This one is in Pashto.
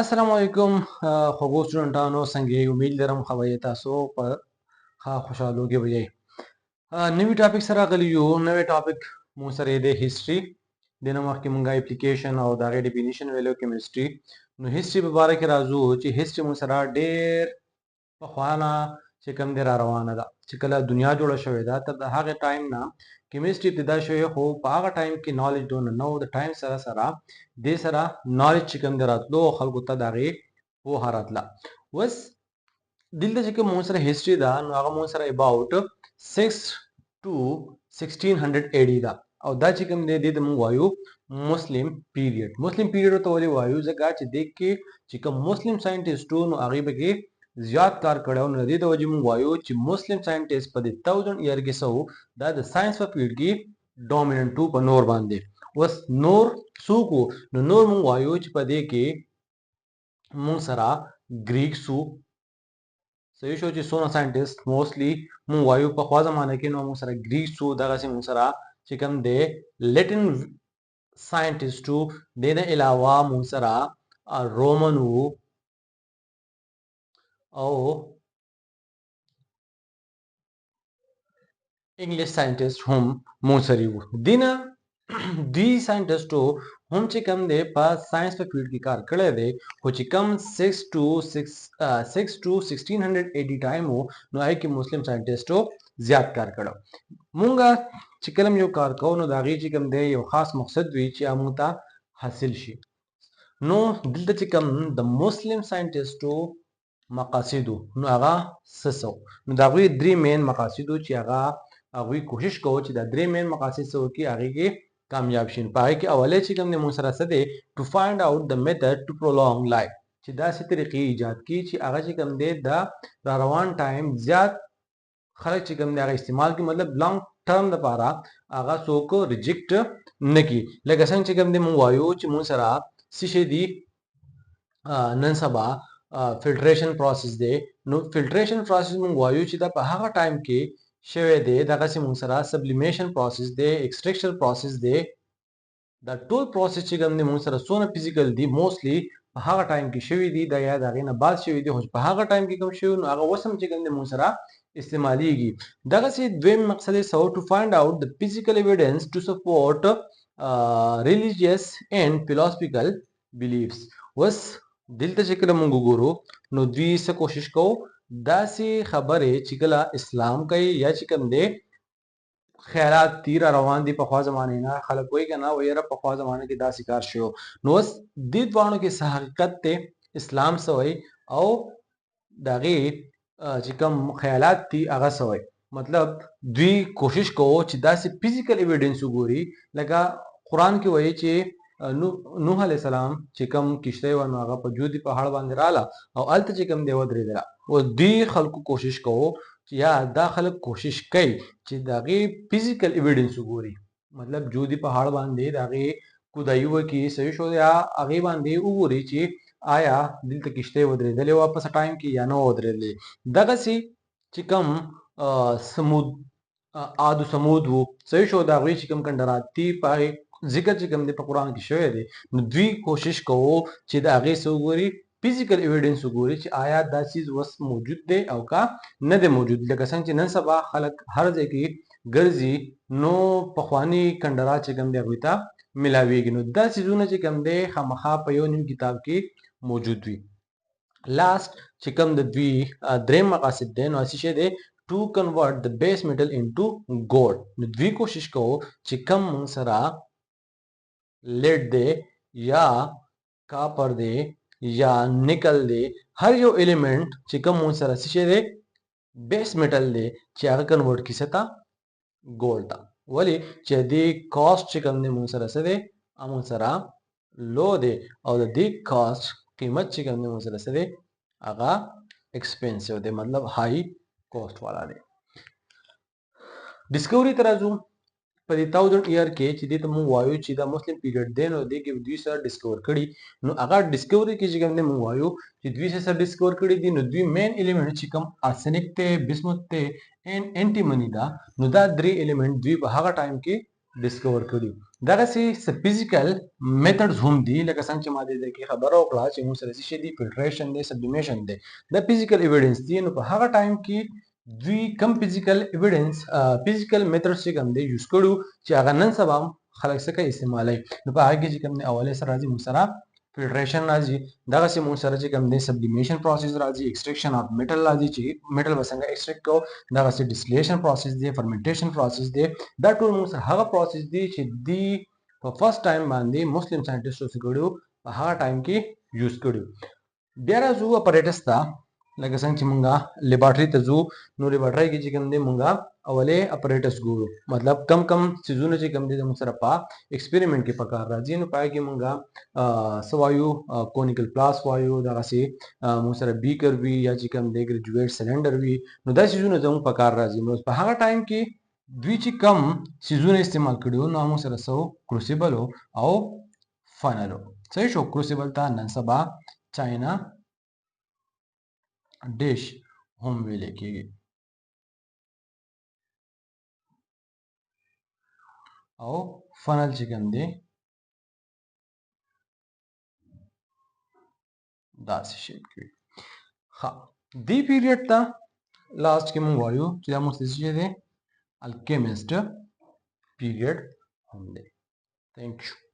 السلام علیکم خوږو سټوډنټانو څنګه یې امید لرم خبرې تاسو په ښه خوشحالو کې وي نوی ټاپک سره غلی یو نوی ټاپک مو سره د هیستوري د نو مخکې مونږه اپلیکیشن او دا غي ډیفینیشن ویلو کیمستري نو هیستوري په اړه کې راځو چې هیستوري مو سره ډېر په خوانه چې کوم دی را روانه ده چې کله دنیا جوړه شوې ده تر هغه ټایم نه کیمستري ابتدا شوې خو په هغه ټایم کې نالج دونه نو د ټایم سره سره د سره نالج چې کوم دی راتلو خلکو ته دغه پوهه راتله وس دلته چې کوم مو سره هیستوري ده نو هغه مو سره اباوت 6 to 1680 ده او دا چې کوم دی د مونږ وایو مسلم پیریډ ته ولې وایو ځکه چې د کې چې کوم مسلم ساينټیسټو نو هغه به زیات کار کړو نو د دې د وجې مونږ وایو چې مسلم ساينټیسټ په 1000 ایئر کې سو دا د ساينس په فیلډ کې ډومیننټ په نور باندې وس نور سوکو نو نور مونږ وایو چې په دې کې مونږ سره ګریک سو صحیح شو چې سونه ساينټیسټ موستلی مونږ وایو په خوا زمانه کې نو مونږ سره ګریک سو دغه سي مونږ سره چې کوم دی لیټن ساينټیسټو د نه علاوه مونږ سره رومن وو او انګلیش ساينټیسټ هم مونږ سره وو دینه دی ساينټیسټو هم چې کوم دی په ساينس په فیلډ کې کار کړی دی خو چې کوم 6 to 1680 ټایم وو نو هغه کې مسلم ساينټیسټو زیات کار کړو مونږه چې کلم یو کار کوو نو دا غي چې کوم دی یو خاص مقصد وی چې موږ ته حاصل شي نو دلته چې کوم د مسلم ساينټیسټو مقاصدو نو هغه سسو نو دا غوي درې مین مقاصدو چې هغه کوشش کوو چې دا درې مین مقاصد سو کې هغه کې کامیاب شین پای کې اوله چې کوم د مسره سده ټو فایند اوټ د میثډ ټو پرولونګ لایف چې دا څه طریقې ایجاد کی چې هغه چې کوم دی دا را روان ټایم زیات خلک چې کوم دی هغه استعمال کی مطلب لانګ ټرم لپاره هغه څوک ریجیکټ نکي لکه څنګه چې کوم دی مو وایو چې مو سره سشه دی نن سبا فلټریشن پروسس دی نو فلټریشن پروسس مونږ وایو چې دا په هغه ټایم کې شوی دی دغه سي مونږ سره سبلیمیشن پروسس دی ایکسټریکشن پروسس دی دا ټول پروسس چې کوم دی مونږ سره سونه فزیکل دی موستلی په هغه ټایم کې شوی دی دا یا دغه نه بعد شوی دی خو په هغه ټایم کې کوم شوی نو هغه وسم چې کوم دی مونږ سره استعماليږي دغه سي دویم مقصد یې سو ټو فایند اوټ د فزیکل ایویډنس ټو سپورټ ریلیجیس اینڈ فلسفیکل بیلیفز وس دلته چې کله مونږ ګورو نو دوی څه کوشش کوو داسې خبره چې کله اسلام کوي یا چې کوم دی خیالات تیر روان دي په خوا زمانه نه خلک وایي کنه وایره په خوا زمانه کې داسې کار شو نو د دوانو کې حقیقت ته اسلام سوی او دغه چې کوم خیالات دي هغه سوی مطلب دوی کوشش کوو چې داسې فزیکل ایویډنس وګوري لکه قران کې وایي چې نوح علی السلام چې کوم کشته و نو هغه په جودي په هړ باندې رااله او الته چې کوم دی ودرېدل او دی خلکو کوشش کوو چې یا دا خلک کوشش کوي چې دغه فزیکل ایویډنس وګوري مطلب جودي په هړ باندې دغه کودایو کې صحیح شو یا هغه باندې وګوري چې آیا دلته کشته ودرېدل واپس ټایم کې یا نو ودرېدل دغه سي چې کوم سمود عاد سمود وو صحیح شو دا غوي چې کوم کندراتی پاره ذکر چې کوم دی په قران کې شوی دی نو دوی کوشش کوو چې دا هغه سوګوري فزیکل ایویډنس وګوري چې آیا دا چیز وس موجود دی او کا نه دی موجود لکه څنګه چې نن سبا خلک هر ځای کې ګرځي نو په خواني کندرا چې کوم دی هغه ته ملاويږي نو دا چیزونه چې کوم دی خامخا په یو نیم کتاب کې موجود وي لاست چې کوم د دوی دریم مقاصد دی نو اسی شه دی to convert the base metal into gold نو دوی کوشش کوو چې کم سره لیډ دی یا کاپر دی یا نکل دی هر یو ایلیمنٹ چې کوم سره څه دی بیس میټل دی چې هغه کنورټ کیسه تا ګولډ تا ولی چې دی کاست چې کوم دی مون سره څه دی امون سره لو دی او د دې کاست قیمت چې کوم دی مون سره څه دی هغه ایکسپنسیو دی مطلب هاي کاست والا دی ډیسکوري ترازو په 1000 ایئر کې چې د مو وایو چې دا مسلم پیریډ دی نو د کې دوی سره ډیسکور کړي نو هغه ډیسکوري کې چې کوم مو وایو چې دوی سره ډیسکور کړي دي نو دوی مین الیمنٹ چې کوم ارسنک ته بسمت ته ان انټیمنی دا نو دا درې الیمنٹ دوی په هغه ټایم کې ډیسکور کړي دغه سي فزیکل میتھډز هم دي لکه څنګه چې ما دې کې خبره وکړه چې موږ سره څه دي فلټریشن دی سبلیمیشن دی د فزیکل ایویډنس دي نو په هغه ټایم کې دوی کم فزیکل ایویډنس فزیکل میتھډز چې کوم دی یوز کړو چې هغه نن سبا خلک څه کوي استعمالوي نو په هغه کې چې کوم دی اوله سره راځي موږ سره فلټریشن راځي دغه سي موږ سره چې کوم دی سبلیمیشن پروسس راځي ایکسټریکشن اف میټل راځي چې میټل وسنګ ایکسټریکټ کو دغه سي ډیسټیلیشن پروسس دی فرمنټیشن پروسس دی دا ټول موږ سره هغه پروسس دی چې دی په فرست ټایم باندې مسلم ساينټیسټو څه کړو په هغه ټایم کې یوز کړو بیا راځو اپریټس ته لکه څنګه چې مونږه لیبارټری ته ځو نو لیبارټری کې چې کوم دی مونږه اولې اپریټس ګورو مطلب کم کم سيزونه چې کوم دي موږ سره په ایکسپریمنت کې پکار راځي نو پای کې مونږه سوایو کونیکل پلاس وایو دغه سي موږ سره بیکر وی یا چې کوم دی ګریجویټ سلندر وی نو دا سيزونه زموږ پکار راځي نو په هغه ټایم کې دوی چې کم سيزونه استعمال کړو نو موږ سره سو کروسیبل او فنل صحیح شو کروسیبل ته نن سبا چاینا ډیش هم ویل کېږي او فنل چې کوم دی داسې شیپ کې ښه دی پیریډ ته لاست کې مونږ وایو چې دا موږ څه دی الکیمسټ پیریډ هم دی. Thank you.